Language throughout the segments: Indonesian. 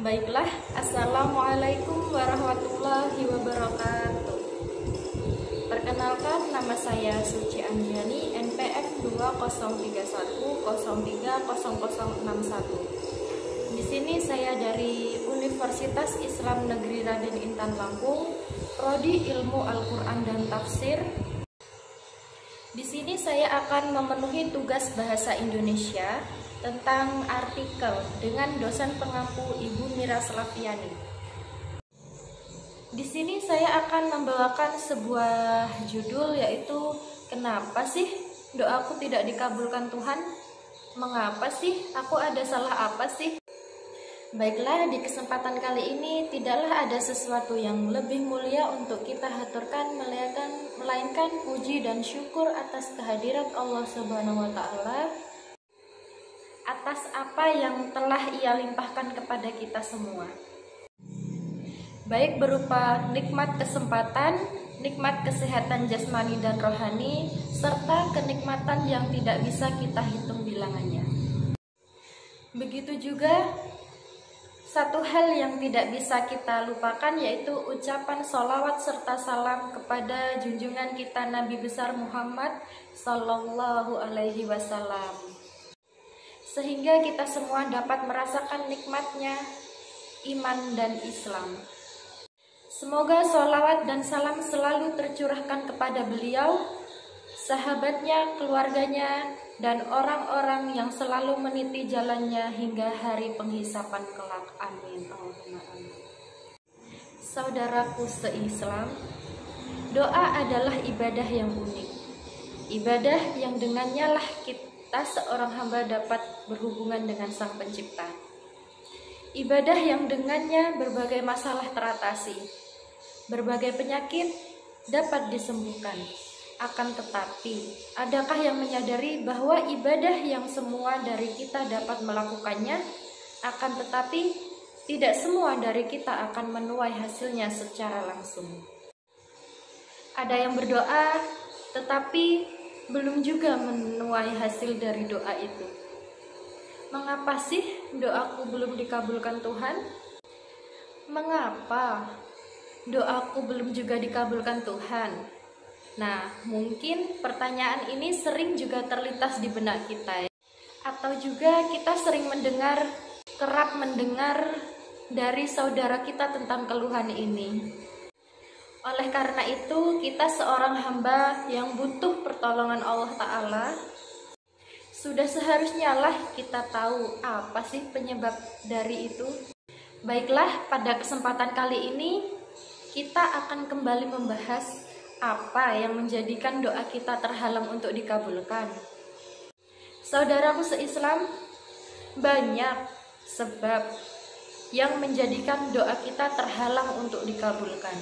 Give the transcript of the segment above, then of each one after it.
Baiklah, Assalamualaikum warahmatullahi wabarakatuh. Perkenalkan, nama saya Suci Anjani, NPM 2031030061. Di sini saya dari Universitas Islam Negeri Raden Intan Lampung, Prodi Ilmu Al-Quran dan Tafsir. Di sini saya akan memenuhi tugas bahasa Indonesia tentang artikel dengan dosen pengampu Ibu Mira Slaviani. Di sini saya akan membawakan sebuah judul, yaitu kenapa sih doaku tidak dikabulkan Tuhan? Mengapa sih? Aku ada salah apa sih? Baiklah, di kesempatan kali ini tidaklah ada sesuatu yang lebih mulia untuk kita haturkan melainkan puji dan syukur atas kehadirat Allah Subhanahu wa Ta'ala, atas apa yang telah Ia limpahkan kepada kita semua, baik berupa nikmat kesempatan, nikmat kesehatan jasmani dan rohani, serta kenikmatan yang tidak bisa kita hitung bilangannya. Begitu juga satu hal yang tidak bisa kita lupakan, yaitu ucapan sholawat serta salam kepada junjungan kita Nabi besar Muhammad Sallallahu Alaihi Wasallam, sehingga kita semua dapat merasakan nikmatnya iman dan Islam. Semoga sholawat dan salam selalu tercurahkan kepada beliau, sahabatnya, keluarganya, dan orang-orang yang selalu meniti jalannya hingga hari penghisapan kelak. Amin. Allahumma amin. Saudaraku se-Islam, doa adalah ibadah yang unik. Ibadah yang dengannya lah kita seorang hamba dapat berhubungan dengan Sang Pencipta. Ibadah yang dengannya berbagai masalah teratasi, berbagai penyakit dapat disembuhkan. Akan tetapi, adakah yang menyadari bahwa ibadah yang semua dari kita dapat melakukannya, akan tetapi tidak semua dari kita akan menuai hasilnya secara langsung. Ada yang berdoa, tetapi belum juga menuai hasil dari doa itu. Mengapa sih doaku belum dikabulkan Tuhan? Mengapa doaku belum juga dikabulkan Tuhan? Nah, mungkin pertanyaan ini sering juga terlintas di benak kita, atau juga kita sering kerap mendengar dari saudara kita tentang keluhan ini. Oleh karena itu, kita seorang hamba yang butuh pertolongan Allah Ta'ala, sudah seharusnya lah kita tahu apa sih penyebab dari itu. Baiklah, pada kesempatan kali ini kita akan kembali membahas apa yang menjadikan doa kita terhalang untuk dikabulkan. Saudaraku se-Islam, banyak sebab yang menjadikan doa kita terhalang untuk dikabulkan.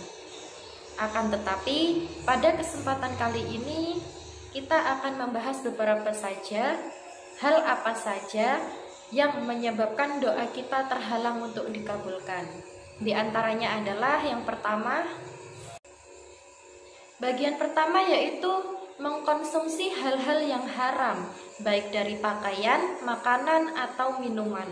Akan tetapi, pada kesempatan kali ini kita akan membahas beberapa saja hal apa saja yang menyebabkan doa kita terhalang untuk dikabulkan. Di antaranya adalah yang pertama, bagian pertama yaitu mengkonsumsi hal-hal yang haram, baik dari pakaian, makanan, atau minuman.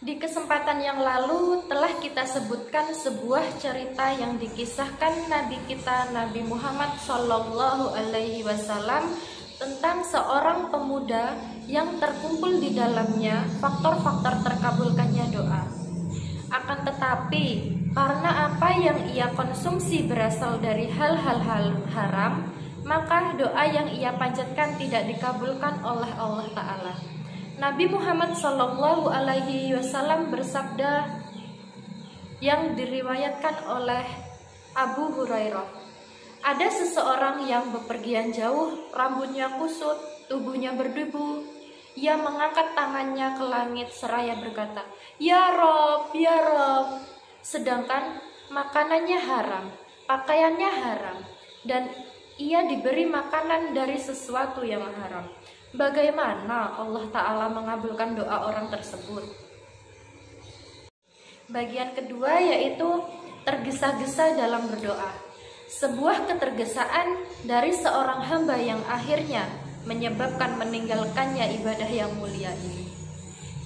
Di kesempatan yang lalu telah kita sebutkan sebuah cerita yang dikisahkan Nabi kita Nabi Muhammad Sallallahu Alaihi Wasallam tentang seorang pemuda yang terkumpul di dalamnya faktor-faktor terkabulkannya doa. Akan tetapi, karena apa yang ia konsumsi berasal dari hal-hal haram, maka doa yang ia panjatkan tidak dikabulkan oleh Allah Ta'ala. Nabi Muhammad Sallallahu Alaihi Wasallam bersabda yang diriwayatkan oleh Abu Hurairah, ada seseorang yang bepergian jauh, rambutnya kusut, tubuhnya berdebu. Ia mengangkat tangannya ke langit seraya berkata, "Ya Rob, ya Rob." Sedangkan makanannya haram, pakaiannya haram, dan ia diberi makanan dari sesuatu yang haram. Bagaimana Allah Ta'ala mengabulkan doa orang tersebut? Bagian kedua yaitu tergesa-gesa dalam berdoa. Sebuah ketergesaan dari seorang hamba yang akhirnya menyebabkan meninggalkannya ibadah yang mulia ini.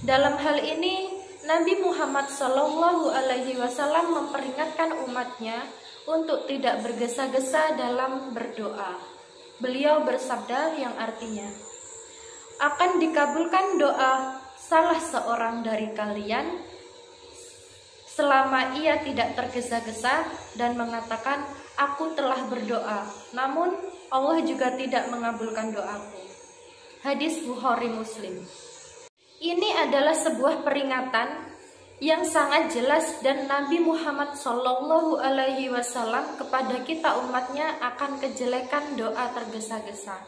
Dalam hal ini, Nabi Muhammad Shallallahu Alaihi Wasallam memperingatkan umatnya untuk tidak bergesa-gesa dalam berdoa. Beliau bersabda yang artinya, akan dikabulkan doa salah seorang dari kalian selama ia tidak tergesa-gesa dan mengatakan, aku telah berdoa, namun Allah juga tidak mengabulkan doaku. Hadis Bukhari Muslim. Ini adalah sebuah peringatan yang sangat jelas dan Nabi Muhammad Shallallahu Alaihi Wasallam kepada kita umatnya akan kejelekan doa tergesa-gesa.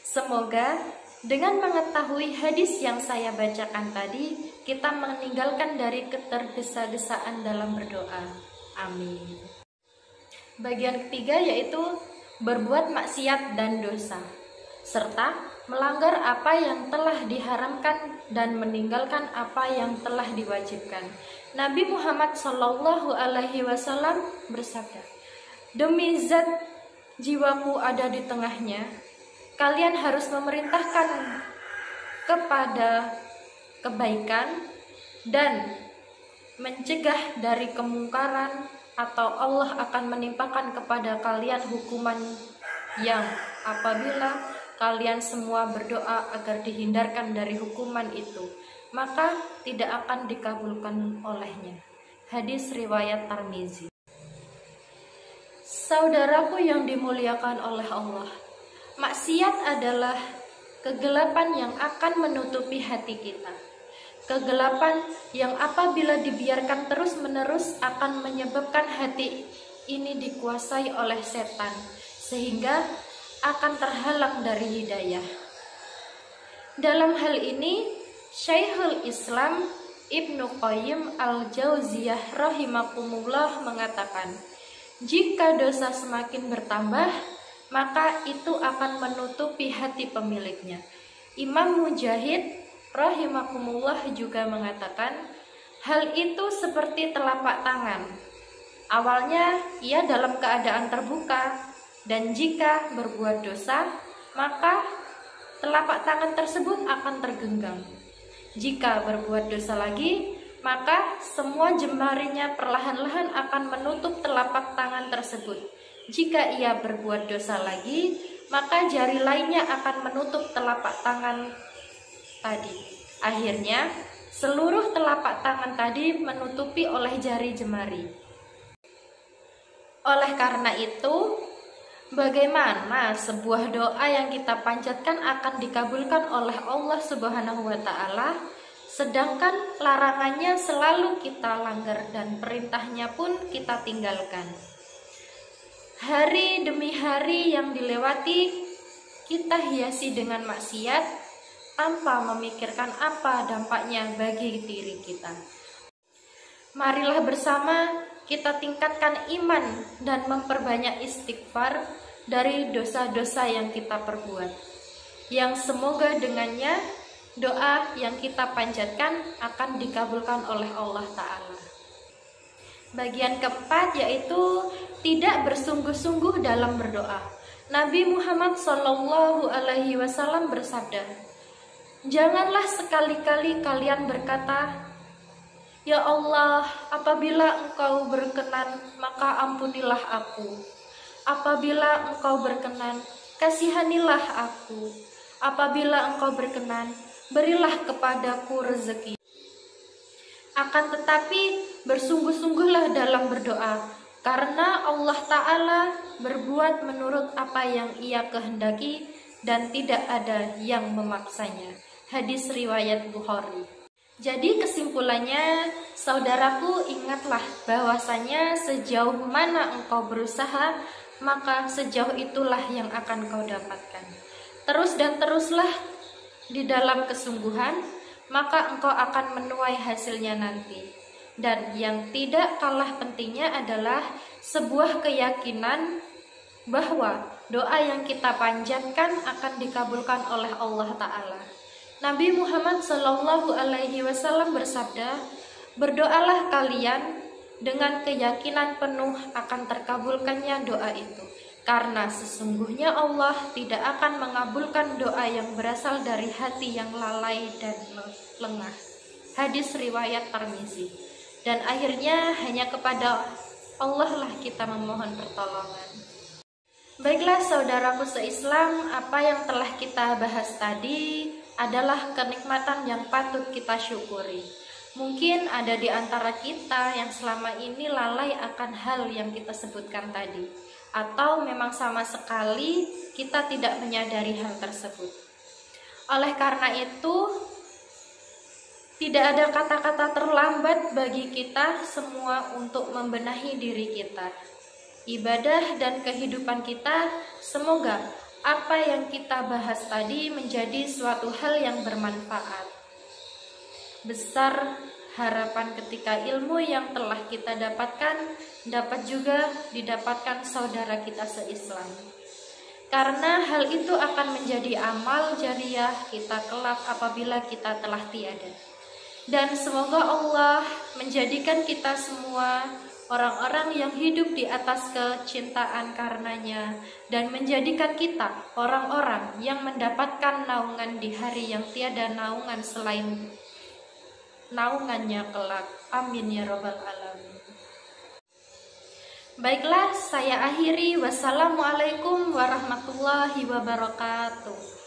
Semoga dengan mengetahui hadis yang saya bacakan tadi, kita meninggalkan dari ketergesa-gesaan dalam berdoa. Amin. Bagian ketiga yaitu berbuat maksiat dan dosa, serta melanggar apa yang telah diharamkan dan meninggalkan apa yang telah diwajibkan. Nabi Muhammad Shallallahu Alaihi Wasallam bersabda, demi zat jiwaku ada di tengahnya, kalian harus memerintahkan kepada kebaikan dan mencegah dari kemungkaran, atau Allah akan menimpakan kepada kalian hukuman yang apabila kalian semua berdoa agar dihindarkan dari hukuman itu, maka tidak akan dikabulkan olehnya. Hadis riwayat Tirmizi. Saudaraku yang dimuliakan oleh Allah, maksiat adalah kegelapan yang akan menutupi hati kita. Kegelapan yang apabila dibiarkan terus-menerus akan menyebabkan hati ini dikuasai oleh setan, sehingga akan terhalang dari hidayah. Dalam hal ini, Syekhul Islam Ibnu Qayyim Al-Jauziyah rahimakumullah mengatakan, jika dosa semakin bertambah, maka itu akan menutupi hati pemiliknya. Imam Mujahid rahimakumullah juga mengatakan, hal itu seperti telapak tangan. Awalnya ia dalam keadaan terbuka, dan jika berbuat dosa, maka telapak tangan tersebut akan tergenggam. Jika berbuat dosa lagi, maka semua jemarinya perlahan-lahan akan menutup telapak tangan tersebut. Jika ia berbuat dosa lagi, maka jari lainnya akan menutup telapak tangan tadi. Akhirnya, seluruh telapak tangan tadi menutupi oleh jari jemari. Oleh karena itu, bagaimana sebuah doa yang kita panjatkan akan dikabulkan oleh Allah Subhanahu wa Ta'ala, sedangkan larangannya selalu kita langgar dan perintahnya pun kita tinggalkan. Hari demi hari yang dilewati, kita hiasi dengan maksiat tanpa memikirkan apa dampaknya bagi diri kita. Marilah bersama kita tingkatkan iman dan memperbanyak istighfar dari dosa-dosa yang kita perbuat, yang semoga dengannya doa yang kita panjatkan akan dikabulkan oleh Allah Ta'ala. Bagian keempat yaitu tidak bersungguh-sungguh dalam berdoa. Nabi Muhammad Shallallahu Alaihi Wasallam bersabda, janganlah sekali-kali kalian berkata, ya Allah, apabila Engkau berkenan, maka ampunilah aku. Apabila Engkau berkenan, kasihanilah aku. Apabila Engkau berkenan, berilah kepadaku rezeki. Akan tetapi, bersungguh-sungguhlah dalam berdoa, karena Allah Ta'ala berbuat menurut apa yang Ia kehendaki dan tidak ada yang memaksanya. Hadis riwayat Bukhari. Jadi kesimpulannya, saudaraku, ingatlah bahwasanya sejauh mana engkau berusaha, maka sejauh itulah yang akan kau dapatkan. Terus dan teruslah di dalam kesungguhan, maka engkau akan menuai hasilnya nanti. Dan yang tidak kalah pentingnya adalah sebuah keyakinan bahwa doa yang kita panjatkan akan dikabulkan oleh Allah Ta'ala. Nabi Muhammad Shallallahu Alaihi Wasallam bersabda, berdoalah kalian dengan keyakinan penuh akan terkabulkannya doa itu, karena sesungguhnya Allah tidak akan mengabulkan doa yang berasal dari hati yang lalai dan lengah. Hadis riwayat Tirmizi. Dan akhirnya hanya kepada Allah lah kita memohon pertolongan. Baiklah saudaraku seislam, apa yang telah kita bahas tadi adalah kenikmatan yang patut kita syukuri. Mungkin ada di antara kita yang selama ini lalai akan hal yang kita sebutkan tadi, atau memang sama sekali kita tidak menyadari hal tersebut. Oleh karena itu, tidak ada kata-kata terlambat bagi kita semua untuk membenahi diri kita. Ibadah dan kehidupan kita, semoga apa yang kita bahas tadi menjadi suatu hal yang bermanfaat. Besar harapan ketika ilmu yang telah kita dapatkan dapat juga didapatkan saudara kita seislam. Karena hal itu akan menjadi amal jariah kita kelak apabila kita telah tiada. Dan semoga Allah menjadikan kita semua orang-orang yang hidup di atas kecintaan karenanya, dan menjadikan kita orang-orang yang mendapatkan naungan di hari yang tiada naungan selain naungannya kelak. Amin ya robbal alamin. Baiklah, saya akhiri. Wassalamualaikum warahmatullahi wabarakatuh.